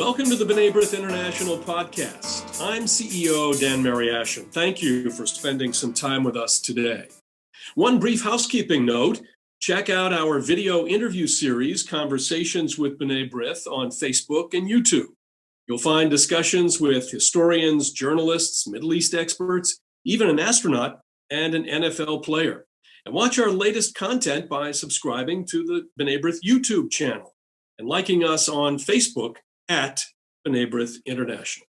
Welcome to the Rebirth International podcast. I'm CEO Dan Mariaschin. Thank you for spending some time with us today. One brief housekeeping note, check out our video interview series, Conversations with B'nai B'rith, on Facebook and YouTube. You'll find discussions with historians, journalists, Middle East experts, even an astronaut and an NFL player. And watch our latest content by subscribing to the B'nai B'rith YouTube channel and liking us on Facebook at B'nai B'rith International.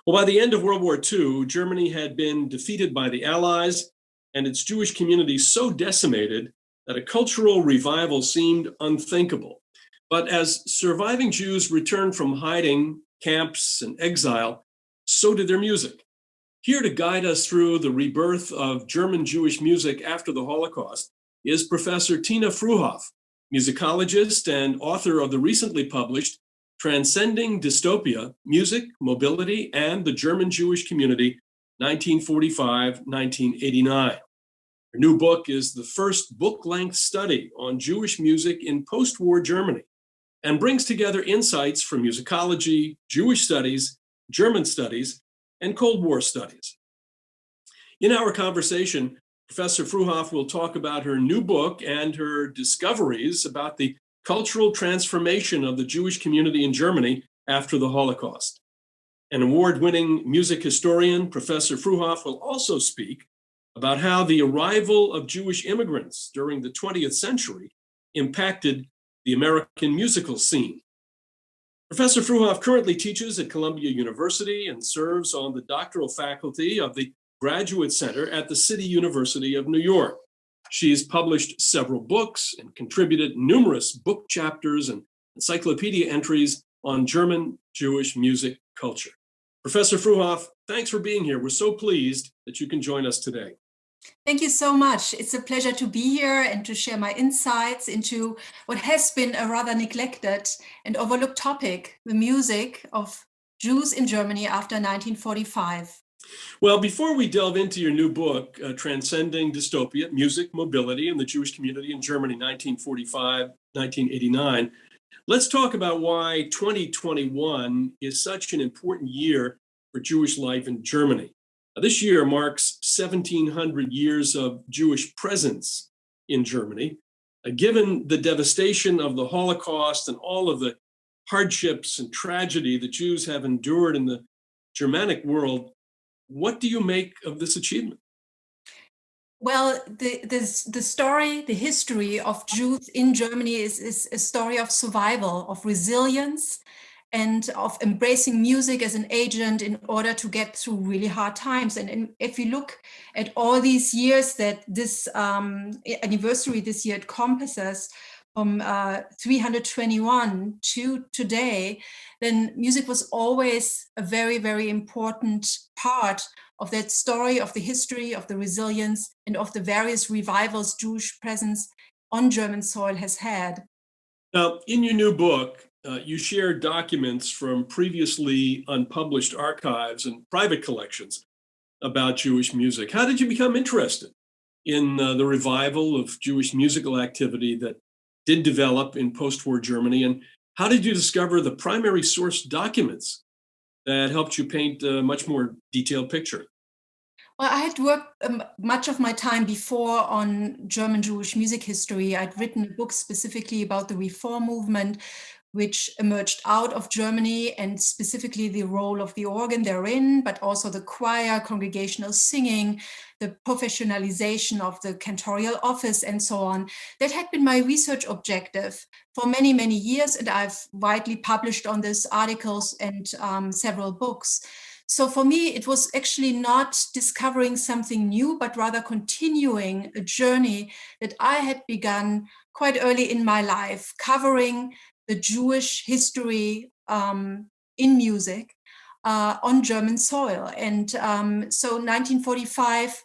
Well, by the end of World War II, Germany had been defeated by the Allies and its Jewish community so decimated that a cultural revival seemed unthinkable. But as surviving Jews returned from hiding, camps, and exile, so did their music. Here to guide us through the rebirth of German Jewish music after the Holocaust is Professor Tina Fruhauf, musicologist and author of the recently published Transcending Dystopia, Music, Mobility, and the German Jewish Community, 1945-1989. Her new book is the first book-length study on Jewish music in post-war Germany and brings together insights from musicology, Jewish studies, German studies, and Cold War studies. In our conversation, Professor Fruhauf will talk about her new book and her discoveries about the cultural transformation of the Jewish community in Germany after the Holocaust. An award-winning music historian, Professor Fruhauf, will also speak about how the arrival of Jewish immigrants during the 20th century impacted the American musical scene. Professor Fruhauf currently teaches at Columbia University and serves on the doctoral faculty of the Graduate Center at the City University of New York. She has published several books and contributed numerous book chapters and encyclopedia entries on German Jewish music culture. Professor Fruhauf, thanks for being here. We're so pleased that you can join us today. Thank you so much. It's a pleasure to be here and to share my insights into what has been a rather neglected and overlooked topic, the music of Jews in Germany after 1945. Well, before we delve into your new book, Transcending Dystopia, Music, Mobility, and the Jewish Community in Germany, 1945-1989, let's talk about why 2021 is such an important year for Jewish life in Germany. Now, this year marks 1,700 years of Jewish presence in Germany. Given the devastation of the Holocaust and all of the hardships and tragedy that Jews have endured in the Germanic world, what do you make of this achievement? Well, the story, the history of Jews in Germany is a story of survival, of resilience, and of embracing music as an agent in order to get through really hard times. And if you look at all these years that this anniversary this year encompasses, from 321 to today, then music was always a very, very important part of that story, of the history, of the resilience, and of the various revivals Jewish presence on German soil has had. Now, in your new book, you share documents from previously unpublished archives and private collections about Jewish music. How did you become interested in the revival of Jewish musical activity that did develop in post-war Germany, and how did you discover the primary source documents that helped you paint a much more detailed picture? Well, I had worked much of my time before on German Jewish music history. I'd written a book specifically about the Reform movement, which emerged out of Germany, and specifically the role of the organ therein, but also the choir, congregational singing, the professionalization of the Cantorial office, and so on. That had been my research objective for many, many years, and I've widely published on this articles and several books. So for me, it was actually not discovering something new, but rather continuing a journey that I had begun quite early in my life, covering the Jewish history in music on German soil. And so 1945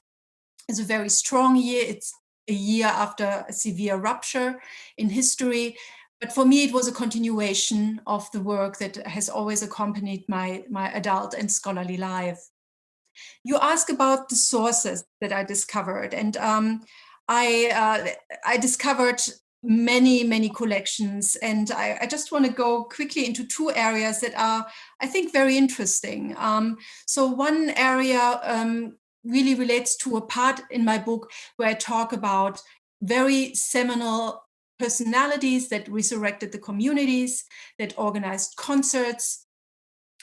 is a very strong year. It's a year after a severe rupture in history. But for me, it was a continuation of the work that has always accompanied my adult and scholarly life. You ask about the sources that I discovered, and I discovered many, many collections. And I just want to go quickly into two areas that are, I think, very interesting. So one area really relates to a part in my book where I talk about very seminal personalities that resurrected the communities, that organized concerts,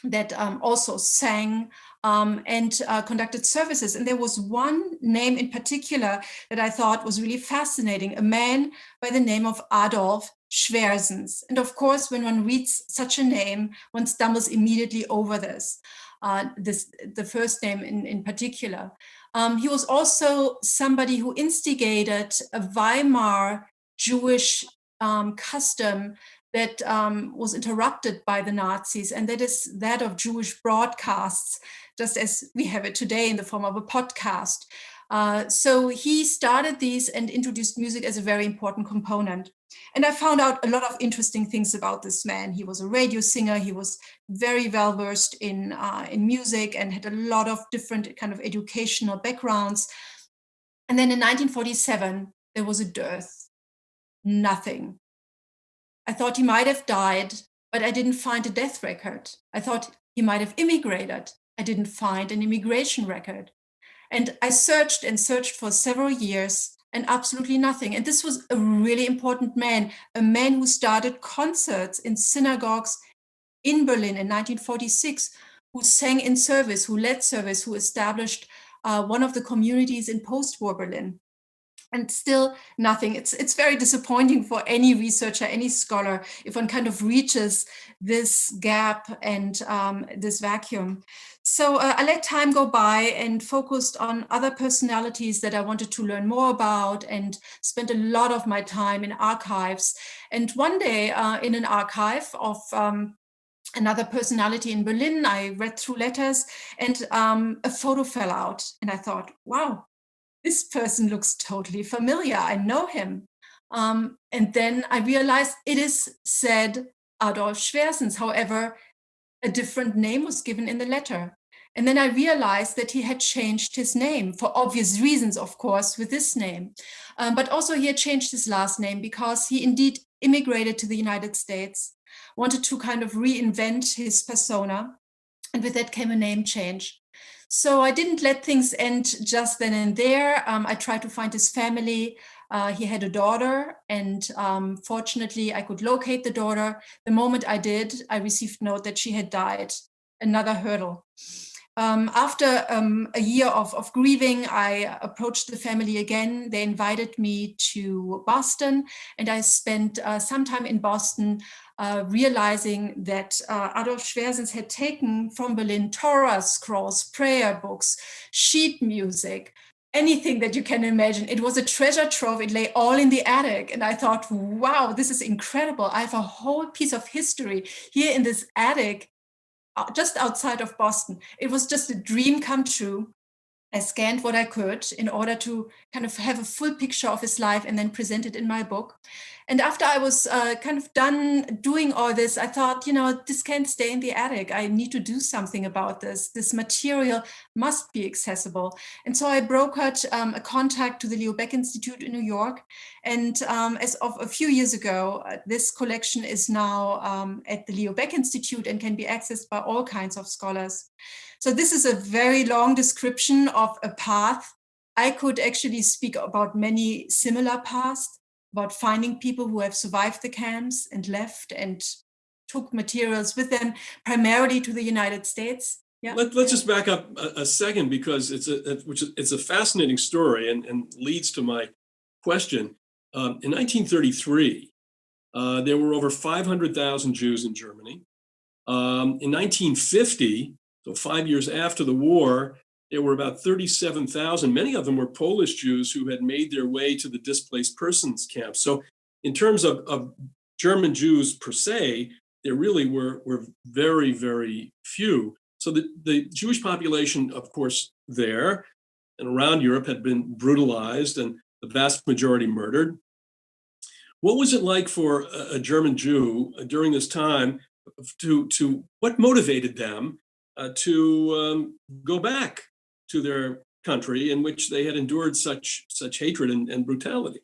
that also sang and conducted services. And there was one name in particular that I thought was really fascinating, a man by the name of Adolf Schwersens. And of course, when one reads such a name, one stumbles immediately over the first name in particular. He was also somebody who instigated a Weimar Jewish custom that was interrupted by the Nazis, and that is that of Jewish broadcasts, just as we have it today in the form of a podcast. So he started these and introduced music as a very important component. And I found out a lot of interesting things about this man. He was a radio singer. He was very well versed in music and had a lot of different kind of educational backgrounds. And then in 1947, there was a dearth, nothing. I thought he might have died, but I didn't find a death record. I thought he might have immigrated. I didn't find an immigration record. And I searched and searched for several years and absolutely nothing. And this was a really important man, a man who started concerts in synagogues in Berlin in 1946, who sang in service, who led service, who established one of the communities in post-war Berlin. And still nothing. It's very disappointing for any researcher, any scholar, if one kind of reaches this gap and this vacuum. So I let time go by and focused on other personalities that I wanted to learn more about, and spent a lot of my time in archives. And one day in an archive of another personality in Berlin, I read through letters, and a photo fell out. And I thought, wow, this person looks totally familiar. I know him. And then I realized it is said Adolf Schwersens. However, a different name was given in the letter. And then I realized that he had changed his name for obvious reasons, of course, with this name. But also he had changed his last name because he indeed immigrated to the United States, wanted to kind of reinvent his persona. And with that came a name change. So I didn't let things end just then and there. I tried to find his family. He had a daughter, and fortunately, I could locate the daughter. The moment I did, I received note that she had died. Another hurdle. After a year of grieving, I approached the family again. They invited me to Boston, and I spent some time in Boston realizing that Adolf Schwersens had taken from Berlin Torah scrolls, prayer books, sheet music, anything that you can imagine. It was a treasure trove. It lay all in the attic. And I thought, wow, this is incredible. I have a whole piece of history here in this attic just outside of Boston. It was just a dream come true. I scanned what I could in order to kind of have a full picture of his life and then present it in my book. And after I was kind of done doing all this, I thought, this can't stay in the attic. I need to do something about this. This material must be accessible. And so I brokered a contact to the Leo Baeck Institute in New York. And as of a few years ago, this collection is now at the Leo Baeck Institute and can be accessed by all kinds of scholars. So this is a very long description of a path. I could actually speak about many similar paths, about finding people who have survived the camps and left and took materials with them, primarily to the United States. Yeah. Let's just back up a second, because it's a fascinating story and leads to my question. In 1933, there were over 500,000 Jews in Germany. In 1950, so 5 years after the war, there were about 37,000. Many of them were Polish Jews who had made their way to the displaced persons camps. So in terms of German Jews per se, there really were very, very few. So the Jewish population, of course, there and around Europe had been brutalized and the vast majority murdered. What was it like for a German Jew during this time to what motivated them to go back to their country in which they had endured such hatred and brutality?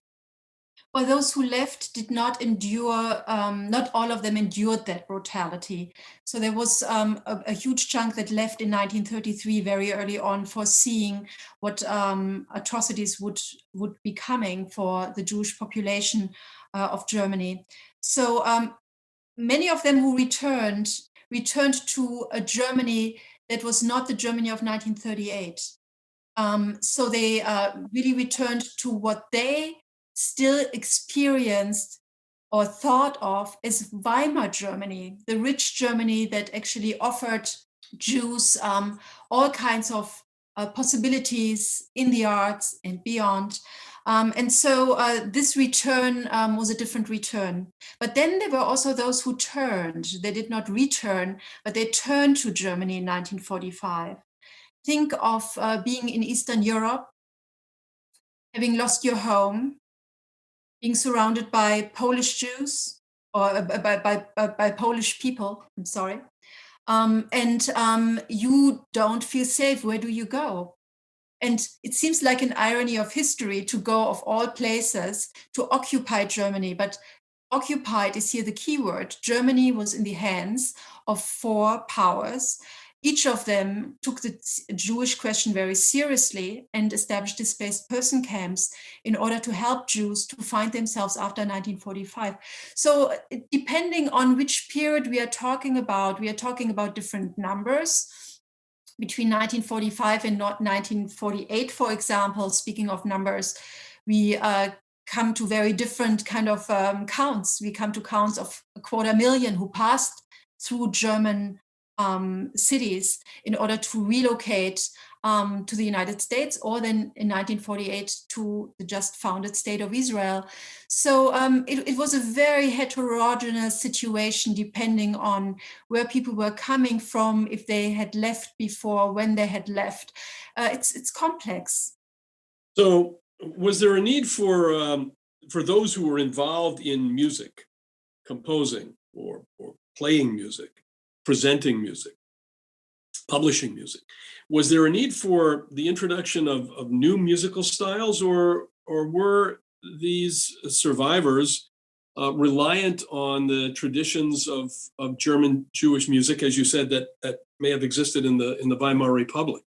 Well, those who left did not endure, not all of them endured that brutality. So there was a huge chunk that left in 1933, very early on, foreseeing what atrocities would be coming for the Jewish population of Germany. So many of them who returned to a Germany that was not the Germany of 1938. So they really returned to what they still experienced or thought of as Weimar Germany, the rich Germany that actually offered Jews all kinds of possibilities in the arts and beyond. And so this return was a different return. But then there were also those who turned. They did not return, but they turned to Germany in 1945. Think of being in Eastern Europe, having lost your home, being surrounded by Polish Jews or by Polish people, I'm sorry, and you don't feel safe. Where do you go? And it seems like an irony of history to go, of all places, to occupy Germany. But occupied is here the key word. Germany was in the hands of four powers. Each of them took the Jewish question very seriously and established displaced person camps in order to help Jews to find themselves after 1945. So depending on which period we are talking about different numbers. Between 1945 and 1948, for example, speaking of numbers, we come to very different kind of counts. We come to counts of 250,000 who passed through German cities in order to relocate to the United States, or then in 1948 to the just founded state of Israel. So it was a very heterogeneous situation depending on where people were coming from, if they had left before, when they had left. It's complex. So was there a need for those who were involved in music, composing or playing music, presenting music, publishing music? Was there a need for the introduction of new musical styles, or were these survivors reliant on the traditions of German Jewish music, as you said, that may have existed in the Weimar Republic?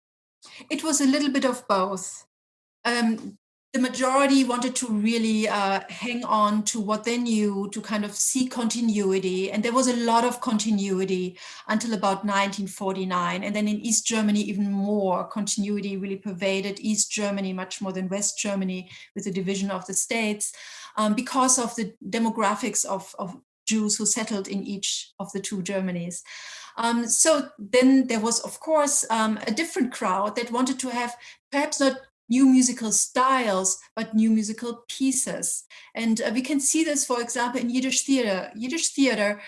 It was a little bit of both. The majority wanted to really hang on to what they knew, to kind of see continuity. And there was a lot of continuity until about 1949. And then in East Germany, even more continuity really pervaded East Germany much more than West Germany, with the division of the states, because of the demographics of Jews who settled in each of the two Germanys. So then there was, of course, a different crowd that wanted to have perhaps not new musical styles, but new musical pieces. And we can see this, for example, in Yiddish theater. Yiddish theater,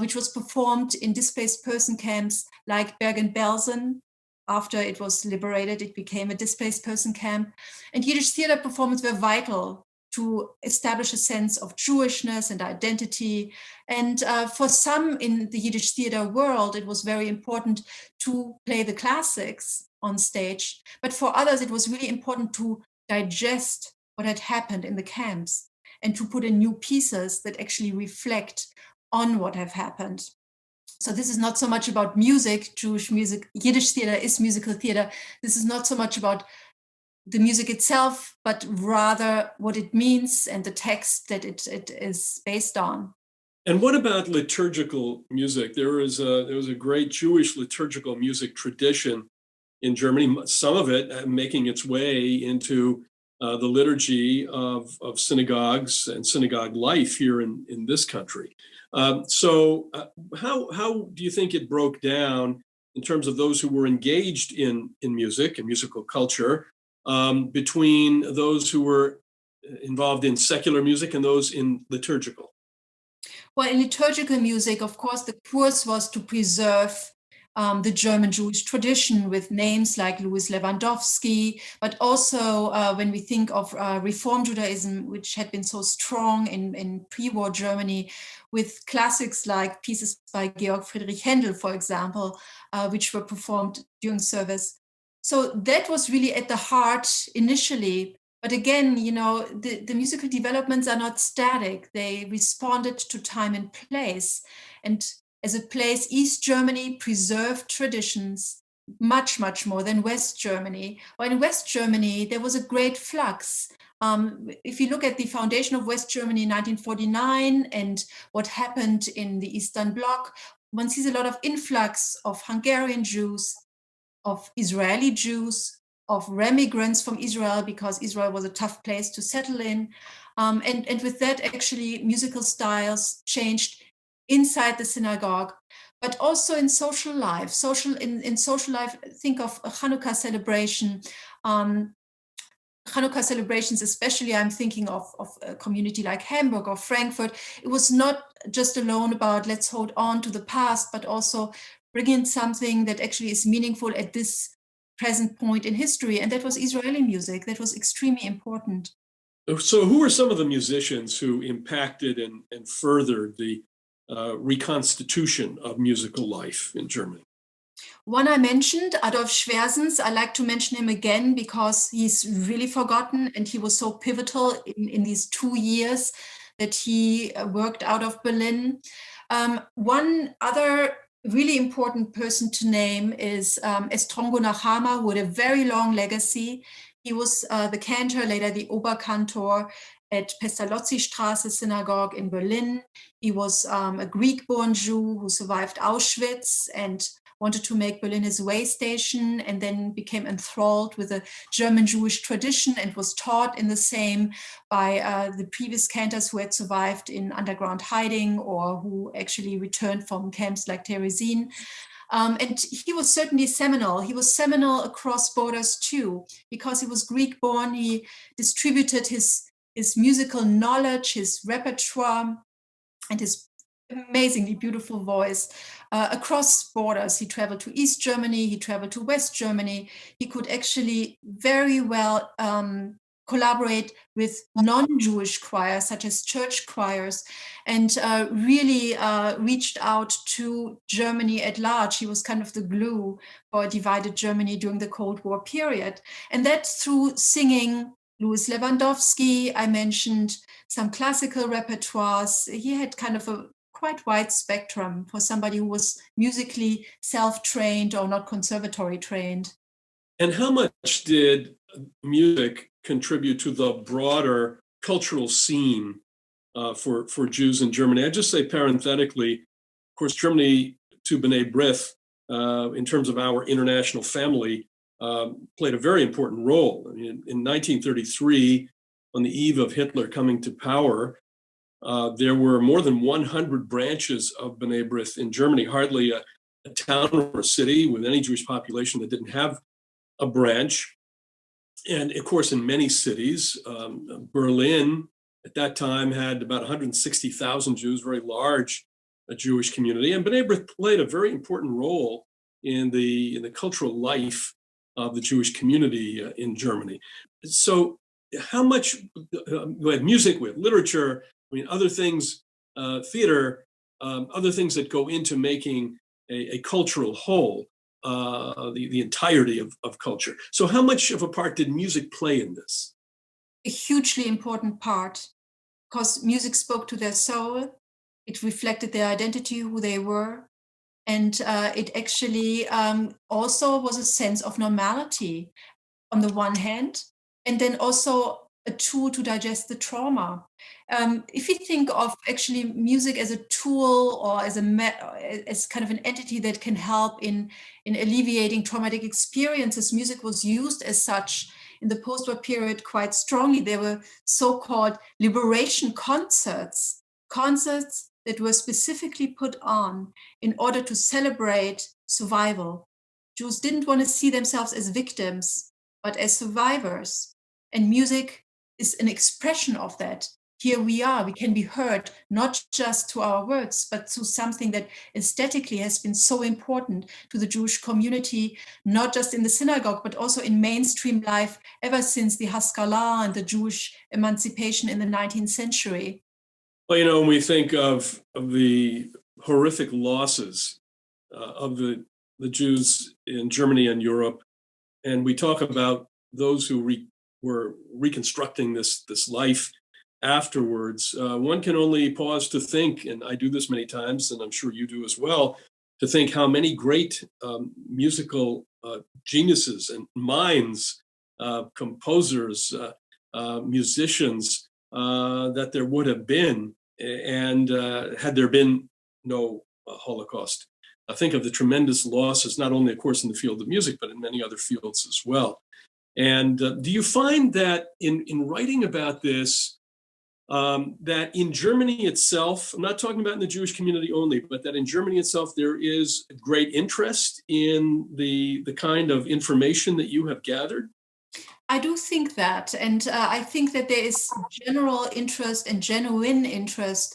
which was performed in displaced person camps like Bergen-Belsen. After it was liberated, it became a displaced person camp. And Yiddish theater performances were vital to establish a sense of Jewishness and identity. And for some in the Yiddish theater world, it was very important to play the classics on stage. But for others, it was really important to digest what had happened in the camps and to put in new pieces that actually reflect on what have happened. So this is not so much about music, Jewish music. Yiddish theater is musical theater. This is not so much about the music itself, but rather what it means and the text that it is based on. And what about liturgical music? There was a great Jewish liturgical music tradition in Germany, some of it making its way into the liturgy of synagogues and synagogue life here in this country. So how do you think it broke down in terms of those who were engaged in music and musical culture, between those who were involved in secular music and those in liturgical? Well, in liturgical music, of course, the course was to preserve the German Jewish tradition with names like Louis Lewandowski, but also when we think of Reform Judaism, which had been so strong in pre-war Germany, with classics like pieces by Georg Friedrich Händel, for example, which were performed during service. So that was really at the heart initially, But again, the musical developments are not static. They responded to time and place. And as a place, East Germany preserved traditions much, much more than West Germany. Or in West Germany, there was a great flux. If you look at the foundation of West Germany in 1949 and what happened in the Eastern Bloc, one sees a lot of influx of Hungarian Jews, of Israeli Jews, of remigrants from Israel, because Israel was a tough place to settle in. And with that, actually, musical styles changed inside the synagogue, but also in social life. In social life, think of a Hanukkah celebration. Hanukkah celebrations, especially, I'm thinking of a community like Hamburg or Frankfurt. It was not just alone about let's hold on to the past, but also bring in something that actually is meaningful at this present point in history. And that was Israeli music. That was extremely important. So who are some of the musicians who impacted and furthered the reconstitution of musical life in Germany? One I mentioned, Adolf Schwersens. I like to mention him again because he's really forgotten, and he was so pivotal in these 2 years that he worked out of Berlin. One other really important person to name is Estrongo Nachama, who had a very long legacy. He was the cantor, later the Oberkantor at Pestalozzi-Straße Synagogue in Berlin. He was a Greek-born Jew who survived Auschwitz and wanted to make Berlin his way station, and then became enthralled with the German Jewish tradition and was taught in the same by the previous cantors who had survived in underground hiding or who actually returned from camps like Terezin. And he was certainly seminal. He was seminal across borders too, because he was Greek-born. He distributed his musical knowledge, his repertoire, and his amazingly beautiful voice across borders. He traveled to East Germany, he traveled to West Germany. He could actually very well collaborate with non-Jewish choirs, such as church choirs, and really reached out to Germany at large. He was kind of the glue for a divided Germany during the Cold War period. And that through singing. Louis Lewandowski, I mentioned some classical repertoires. He had kind of a quite wide spectrum for somebody who was musically self-trained or not conservatory trained. And how much did music contribute to the broader cultural scene for Jews in Germany? I just say parenthetically, of course, Germany to B'nai B'rith, in terms of our international family, played a very important role. I mean, in 1933, on the eve of Hitler coming to power, there were more than 100 branches of B'nai B'rith in Germany, hardly a town or a city with any Jewish population that didn't have a branch. And of course, in many cities, Berlin at that time had about 160,000 Jews, very large Jewish community. And B'nai B'rith played a very important role in the cultural life of the Jewish community in Germany. So how much, we had music, we had literature, I mean, other things, theater, other things that go into making a cultural whole, the entirety of culture. So how much of a part did music play in this? A hugely important part, because music spoke to their soul. It reflected their identity, who they were. And it actually also was a sense of normality on the one hand, and then also a tool to digest the trauma. If you think of actually music as a tool or as kind of an entity that can help in alleviating traumatic experiences, music was used as such in the post-war period quite strongly. There were so-called liberation concerts that were specifically put on in order to celebrate survival. Jews didn't want to see themselves as victims, but as survivors. And music is an expression of that. Here we are, we can be heard, not just to our words, but to something that aesthetically has been so important to the Jewish community, not just in the synagogue, but also in mainstream life ever since the Haskalah and the Jewish emancipation in the 19th century. Well, when we think of the horrific losses of the Jews in Germany and Europe, and we talk about those who were reconstructing this life afterwards, one can only pause to think, and I do this many times, and I'm sure you do as well, to think how many great musical geniuses and minds, composers, musicians that there would have been, and had there been no Holocaust. Think of the tremendous losses, not only, of course, in the field of music, but in many other fields as well. And do you find that in writing about this, that in Germany itself, I'm not talking about in the Jewish community only, but that in Germany itself, there is great interest in the kind of information that you have gathered? I do think that. And I think that there is general interest and genuine interest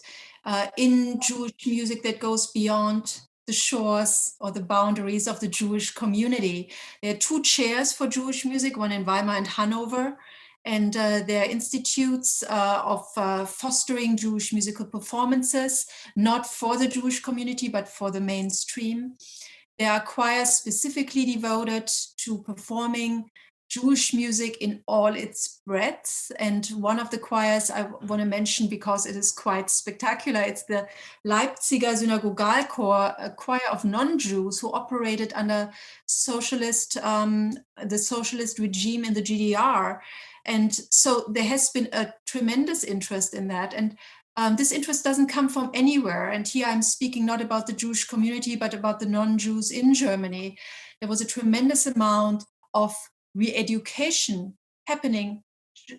in Jewish music that goes beyond the shores or the boundaries of the Jewish community. There are two chairs for Jewish music, one in Weimar and Hanover. And there are institutes of fostering Jewish musical performances, not for the Jewish community, but for the mainstream. There are choirs specifically devoted to performing Jewish music in all its breadth. And one of the choirs I want to mention, because it is quite spectacular, it's the Leipziger Synagogalchor, a choir of non-Jews who operated under the socialist regime in the GDR. And so there has been a tremendous interest in that. And this interest doesn't come from anywhere. And here I'm speaking not about the Jewish community, but about the non-Jews in Germany. There was a tremendous amount of re-education happening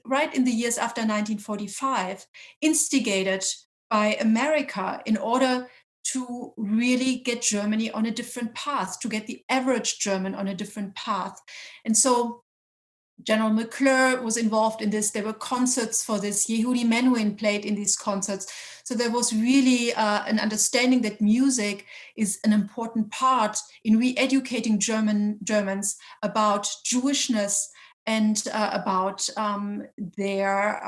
right in the years after 1945, instigated by America in order to really get Germany on a different path, to get the average German on a different path. And so General McClure was involved in this. There were concerts for this. Yehudi Menuhin played in these concerts. So there was really an understanding that music is an important part in re-educating Germans about Jewishness and about their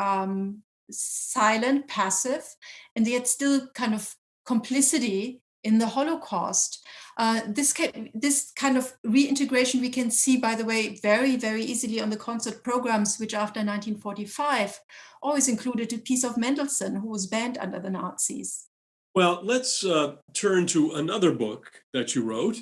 silent, passive, and yet still kind of complicity in the Holocaust. This kind of reintegration we can see, by the way, very, very easily on the concert programs, which after 1945 always included a piece of Mendelssohn, who was banned under the Nazis. Well, let's turn to another book that you wrote,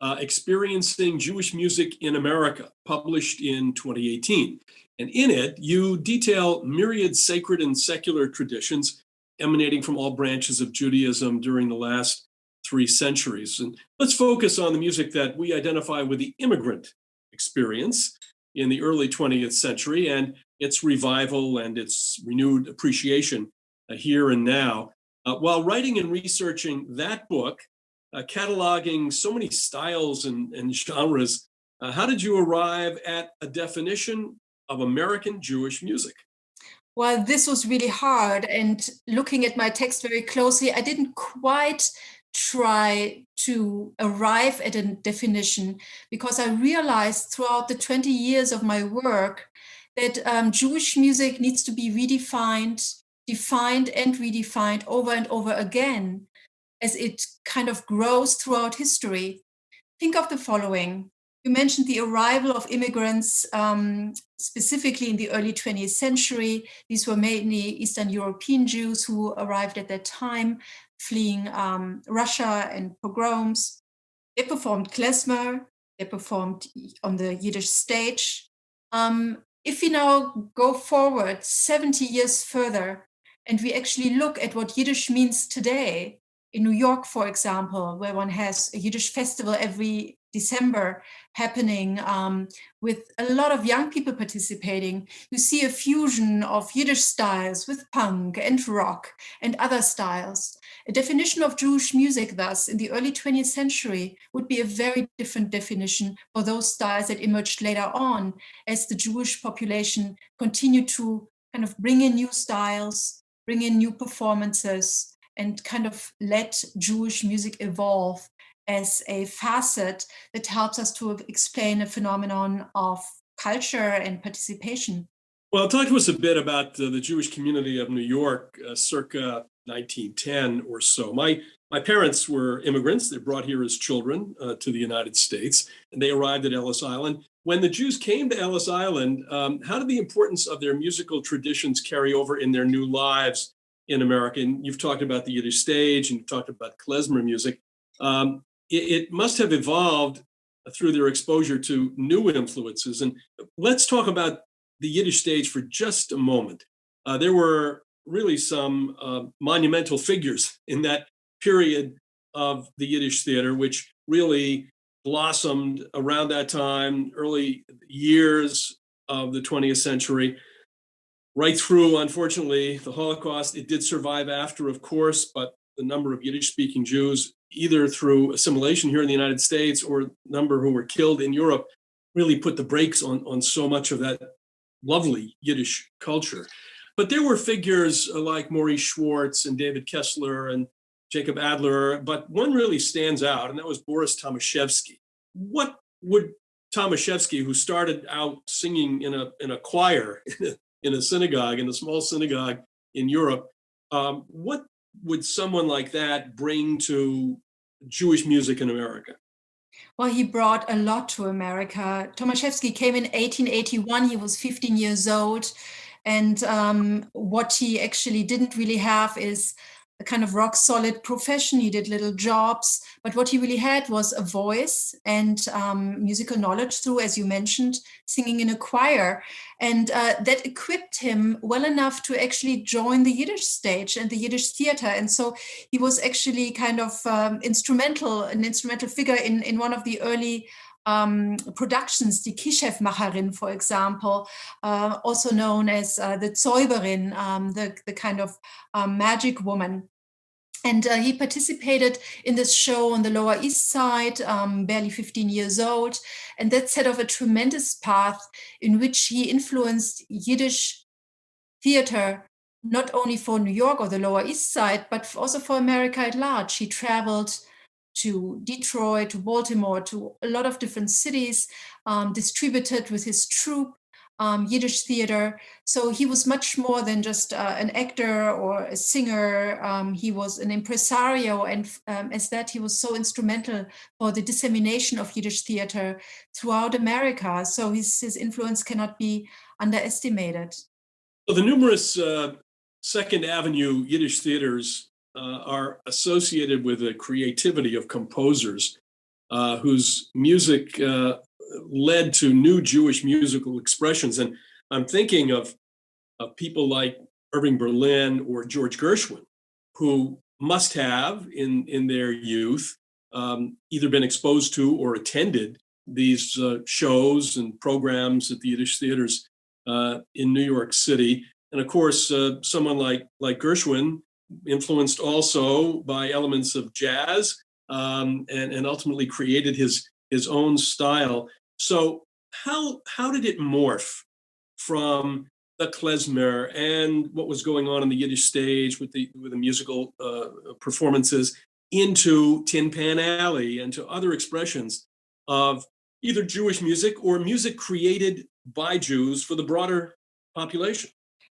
Experiencing Jewish Music in America, published in 2018. And in it, you detail myriad sacred and secular traditions emanating from all branches of Judaism during the last 3 centuries. And let's focus on the music that we identify with the immigrant experience in the early 20th century and its revival and its renewed appreciation here and now. While writing and researching that book, cataloging so many styles and genres, how did you arrive at a definition of American Jewish music? Well, this was really hard. And looking at my text very closely, I didn't quite try to arrive at a definition, because I realized throughout the 20 years of my work that Jewish music needs to be redefined, defined and redefined over and over again as it kind of grows throughout history. Think of the following. You mentioned the arrival of immigrants, specifically in the early 20th century. These were mainly Eastern European Jews who arrived at that time, fleeing Russia and pogroms. They performed klezmer, they performed on the Yiddish stage. If we now go forward 70 years further, and we actually look at what Yiddish means today, in New York, for example, where one has a Yiddish festival every December happening with a lot of young people participating, you see a fusion of Yiddish styles with punk and rock and other styles. A definition of Jewish music, thus, in the early 20th century would be a very different definition for those styles that emerged later on as the Jewish population continued to kind of bring in new styles, bring in new performances, and kind of let Jewish music evolve as a facet that helps us to explain a phenomenon of culture and participation. Well, talk to us a bit about the Jewish community of New York, circa 1910 or so. My parents were immigrants. They were brought here as children to the United States, and they arrived at Ellis Island when the Jews came to Ellis Island, how did the importance of their musical traditions carry over in their new lives in America? And you've talked about the Yiddish stage and you've talked about klezmer music. It must have evolved through their exposure to new influences. And let's talk about the Yiddish stage for just a moment. There were really some monumental figures in that period of the Yiddish theater, which really blossomed around that time, early years of the 20th century, right through, unfortunately, the Holocaust. It did survive after, of course, but the number of Yiddish-speaking Jews, either through assimilation here in the United States or the number who were killed in Europe, really put the brakes on so much of that lovely Yiddish culture. But there were figures like Maurice Schwartz and David Kessler and Jacob Adler, but one really stands out, and that was Boris Tomaszewski. What would Tomaszewski, who started out singing in a choir in a synagogue, in a small synagogue in Europe, what would someone like that bring to Jewish music in America? Well, he brought a lot to America. Tomaszewski came in 1881. He was 15 years old. And what he actually didn't really have is a kind of rock solid profession. He did little jobs, but what he really had was a voice and musical knowledge through, as you mentioned, singing in a choir. And that equipped him well enough to actually join the Yiddish stage and the Yiddish theater. And so he was actually kind of an instrumental figure in one of the early productions, die Kischefmacherin, for example, also known as the Zauberin, the kind of magic woman. And he participated in this show on the Lower East Side, barely 15 years old. And that set off a tremendous path in which he influenced Yiddish theater, not only for New York or the Lower East Side, but also for America at large. He traveled to Detroit, to Baltimore, to a lot of different cities, distributed with his troupe, Yiddish theater. So he was much more than just an actor or a singer. He was an impresario, and as that, he was so instrumental for the dissemination of Yiddish theater throughout America. So his influence cannot be underestimated. So the numerous Second Avenue Yiddish theaters are associated with the creativity of composers whose music led to new Jewish musical expressions. And I'm thinking of people like Irving Berlin or George Gershwin, who must have in their youth either been exposed to or attended these shows and programs at the Yiddish theaters in New York City. And of course, someone like Gershwin, influenced also by elements of jazz, and ultimately created his own style. So how did it morph from the klezmer and what was going on in the Yiddish stage with the musical performances into Tin Pan Alley and to other expressions of either Jewish music or music created by Jews for the broader population?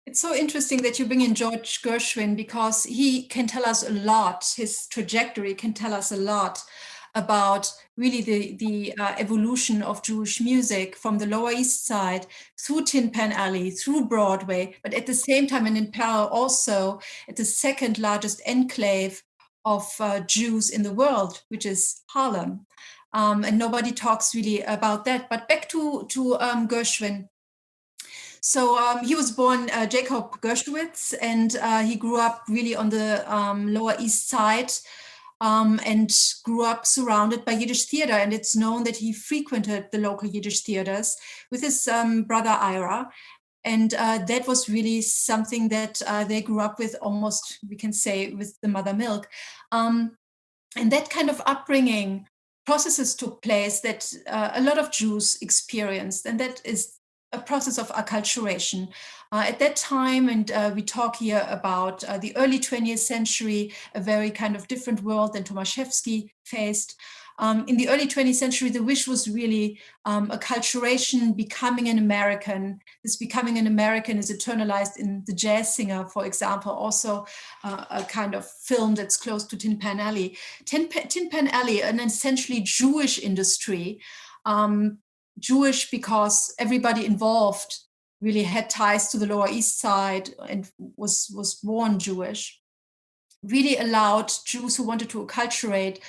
It's so interesting that you bring in George Gershwin, because he can tell us a lot. His trajectory can tell us a lot about really the evolution of Jewish music from the Lower East Side through Tin Pan Alley, through Broadway, but at the same time and in parallel also at the second largest enclave of Jews in the world, which is Harlem. And nobody talks really about that. But back to Gershwin. So he was born Jacob Gershwitz, and he grew up really on the Lower East Side, and grew up surrounded by Yiddish theater. And it's known that he frequented the local Yiddish theaters with his brother Ira. And that was really something that they grew up with, almost, we can say, with the mother milk. And that kind of upbringing processes took place that a lot of Jews experienced, and that is a process of acculturation. At that time, and we talk here about the early 20th century, a very kind of different world than Tomaszewski faced. In the early 20th century, the wish was really acculturation, becoming an American. This becoming an American is eternalized in The Jazz Singer, for example, also a kind of film that's close to Tin Pan Alley. Tin Pan Alley, an essentially Jewish industry, Jewish because everybody involved really had ties to the Lower East Side and was born Jewish, really allowed Jews who wanted to acculturate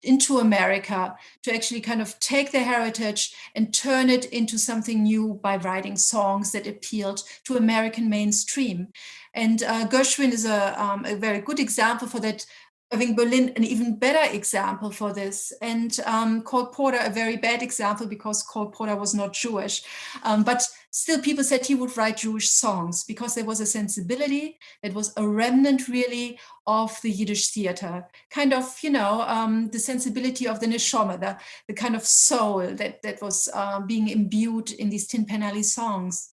into America to actually kind of take their heritage and turn it into something new by writing songs that appealed to American mainstream. And Gershwin is a very good example for that. I think Berlin, an even better example for this, and Cole Porter, a very bad example because Cole Porter was not Jewish. But still people said he would write Jewish songs because there was a sensibility that was a remnant really of the Yiddish theater, kind of, the sensibility of the neshama, the kind of soul that was being imbued in these Tin Pan Alley songs.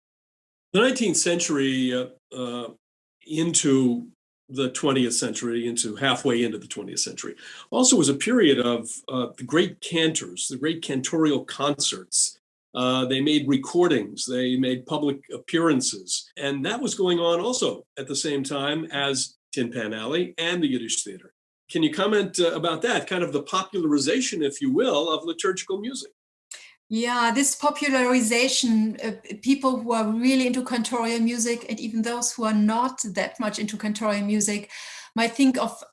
The 19th century into the 20th century, into halfway into the 20th century, also was a period of the great cantors, the great cantorial concerts. They made recordings, they made public appearances, and that was going on also at the same time as Tin Pan Alley and the Yiddish theater. Can you comment about that, kind of the popularization, if you will, of liturgical music? Yeah, this popularization, people who are really into cantorial music, and even those who are not that much into cantorial music, might think of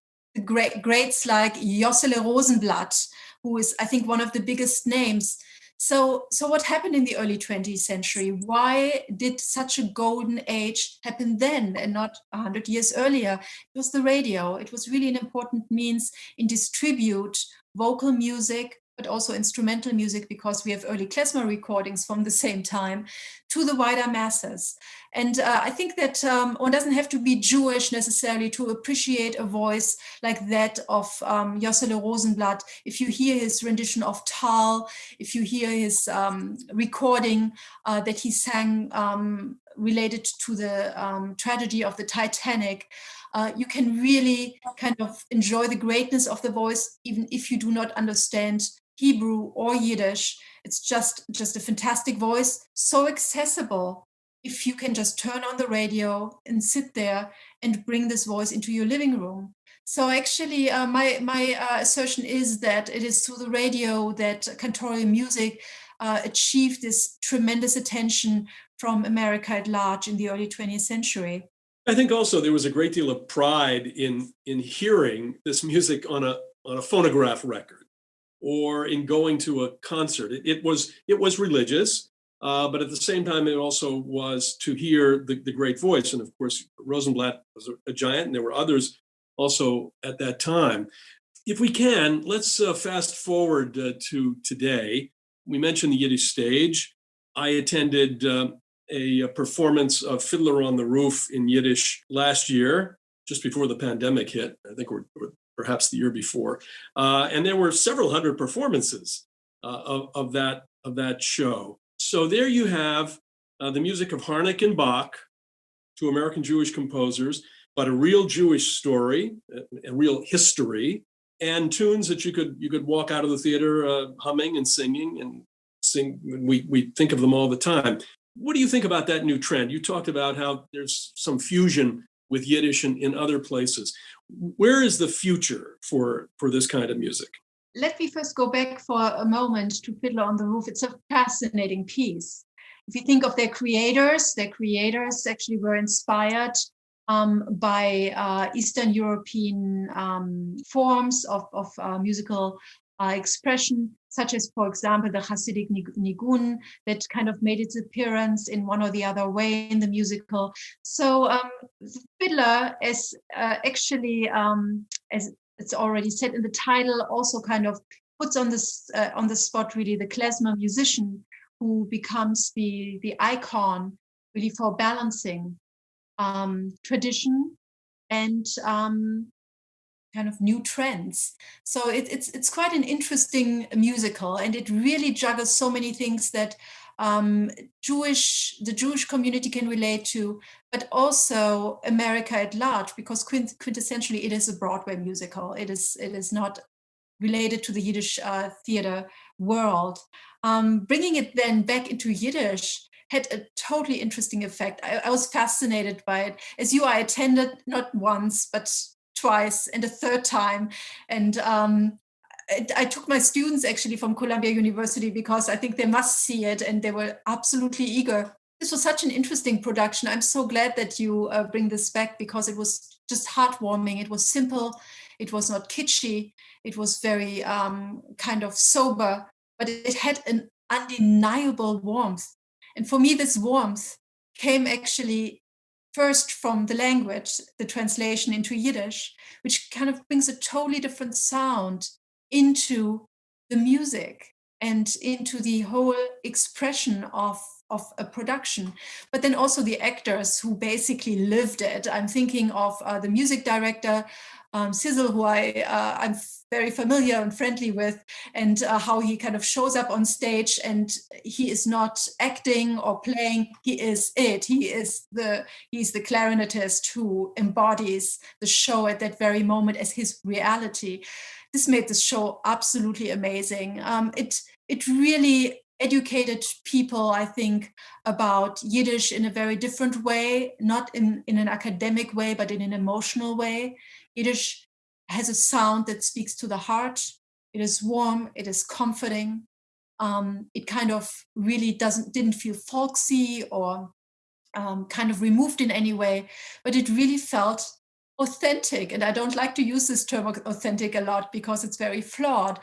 greats like Jossele Rosenblatt, who is, I think, one of the biggest names. So what happened in the early 20th century? Why did such a golden age happen then and not 100 years earlier? It was the radio. It was really an important means in distribute vocal music, but also instrumental music, because we have early klezmer recordings from the same time, to the wider masses. And I think that one doesn't have to be Jewish necessarily to appreciate a voice like that of Jossele Rosenblatt. If you hear his rendition of Tal, if you hear his recording that he sang related to the tragedy of the Titanic, you can really kind of enjoy the greatness of the voice, even if you do not understand Hebrew or Yiddish. It's just a fantastic voice, so accessible. If you can just turn on the radio and sit there and bring this voice into your living room. So actually, my assertion is that it is through the radio that cantorial music achieved this tremendous attention from America at large in the early 20th century. I think also there was a great deal of pride in hearing this music on a phonograph record, or in going to a concert. It was religious, but at the same time, it also was to hear the great voice. And of course, Rosenblatt was a giant, and there were others also at that time. If we can, let's fast forward to today. We mentioned the Yiddish stage. I attended a performance of Fiddler on the Roof in Yiddish last year, just before the pandemic hit. I think we're perhaps the year before, and there were several hundred performances of that show. So there you have the music of Harnack and Bach, two American Jewish composers, but a real Jewish story, a real history, and tunes that you could walk out of the theater humming and singing and sing. We think of them all the time. What do you think about that new trend? You talked about how there's some fusion with Yiddish in other places. Where is the future for this kind of music? Let me first go back for a moment to Fiddler on the Roof. It's a fascinating piece. If you think of their creators actually were inspired by Eastern European forms of musical expression, such as, for example, the Hasidic Nigun that kind of made its appearance in one or the other way in the musical. So the fiddler is actually, as it's already said in the title, also kind of puts on the spot really the klezmer musician, who becomes the icon really for balancing tradition and kind of new trends. So it's quite an interesting musical, and it really juggles so many things that the Jewish community can relate to, but also America at large, because quintessentially it is a Broadway musical. It is not related to the Yiddish theater world. Bringing it then back into Yiddish had a totally interesting effect. I was fascinated by it. As you, I attended not once, but twice and a third time. And I took my students actually from Columbia University because I think they must see it, and they were absolutely eager. This was such an interesting production. I'm so glad that you bring this back, because it was just heartwarming. It was simple. It was not kitschy. It was very kind of sober, but it had an undeniable warmth. And for me, this warmth came actually first from the language, the translation into Yiddish, which kind of brings a totally different sound into the music and into the whole expression of a production. But then also the actors who basically lived it. I'm thinking of the music director, Sizzle, who I'm very familiar and friendly with, and how he kind of shows up on stage, and he is not acting or playing, he is it. He's the clarinetist who embodies the show at that very moment as his reality. This made the show absolutely amazing. It really educated people, I think, about Yiddish in a very different way, not in an academic way, but in an emotional way. Yiddish has a sound that speaks to the heart. It is warm, it is comforting. It kind of really didn't feel folksy or kind of removed in any way, but it really felt authentic. And I don't like to use this term authentic a lot because it's very flawed,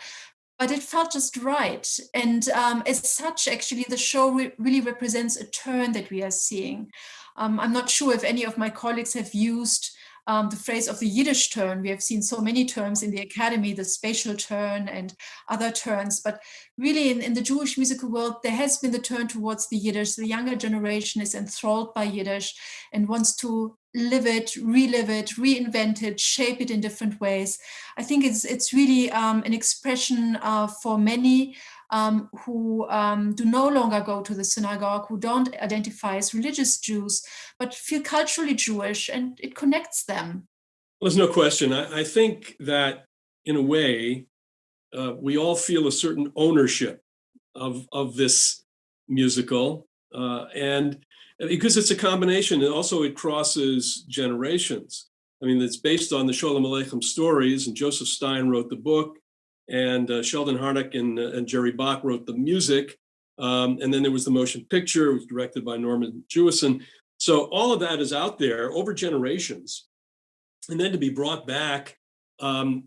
but it felt just right. And as such, actually, the show really represents a turn that we are seeing. I'm not sure if any of my colleagues have used the phrase of the Yiddish turn. We have seen so many terms in the academy, the spatial turn and other turns, but really in the Jewish musical world, there has been the turn towards the Yiddish. The younger generation is enthralled by Yiddish and wants to live it, relive it, reinvent it, shape it in different ways. I think it's really an expression for many who do no longer go to the synagogue, who don't identify as religious Jews, but feel culturally Jewish, and it connects them. Well, there's no question. I think that in a way, we all feel a certain ownership of this musical, and because it's a combination, and also it crosses generations. I mean, it's based on the Sholem Aleichem stories, and Joseph Stein wrote the book, and Sheldon Harnick and Jerry Bach wrote the music. And then there was the motion picture. It was directed by Norman Jewison. So all of that is out there over generations. And then to be brought back,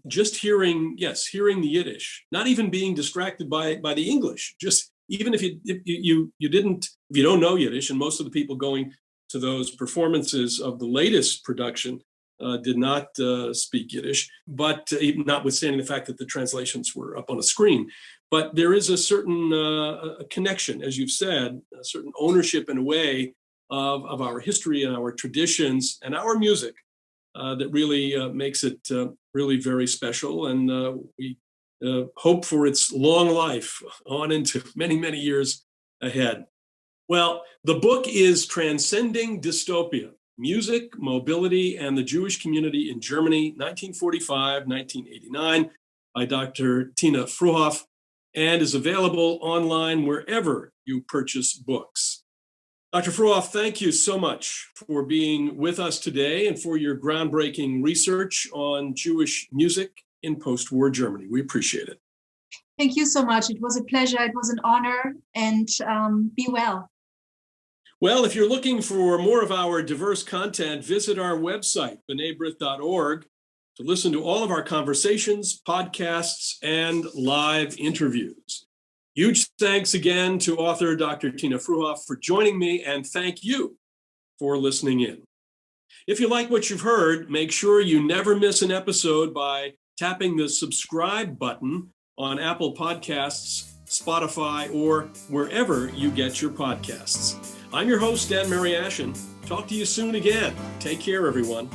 just hearing the Yiddish, not even being distracted by the English, just even if you don't know Yiddish, and most of the people going to those performances of the latest production did not speak Yiddish, but notwithstanding the fact that the translations were up on a screen. But there is a certain connection, as you've said, a certain ownership in a way of our history and our traditions and our music that really makes it really very special. And we hope for its long life on into many, many years ahead. Well, the book is Transcending Dystopia: Music, Mobility, and the Jewish Community in Germany, 1945-1989, by Dr. Tina Fruhauf, and is available online wherever you purchase books. Dr. Fruhauf, thank you so much for being with us today and for your groundbreaking research on Jewish music in post-war Germany. We appreciate it. Thank you so much. It was a pleasure. It was an honor, and be well. Well, if you're looking for more of our diverse content, visit our website, b'nai-b'rith.org, to listen to all of our conversations, podcasts, and live interviews. Huge thanks again to author Dr. Tina Fruhauf for joining me, and thank you for listening in. If you like what you've heard, make sure you never miss an episode by tapping the subscribe button on Apple Podcasts, Spotify, or wherever you get your podcasts. I'm your host, Dan Mariaschin. Talk to you soon again. Take care, everyone.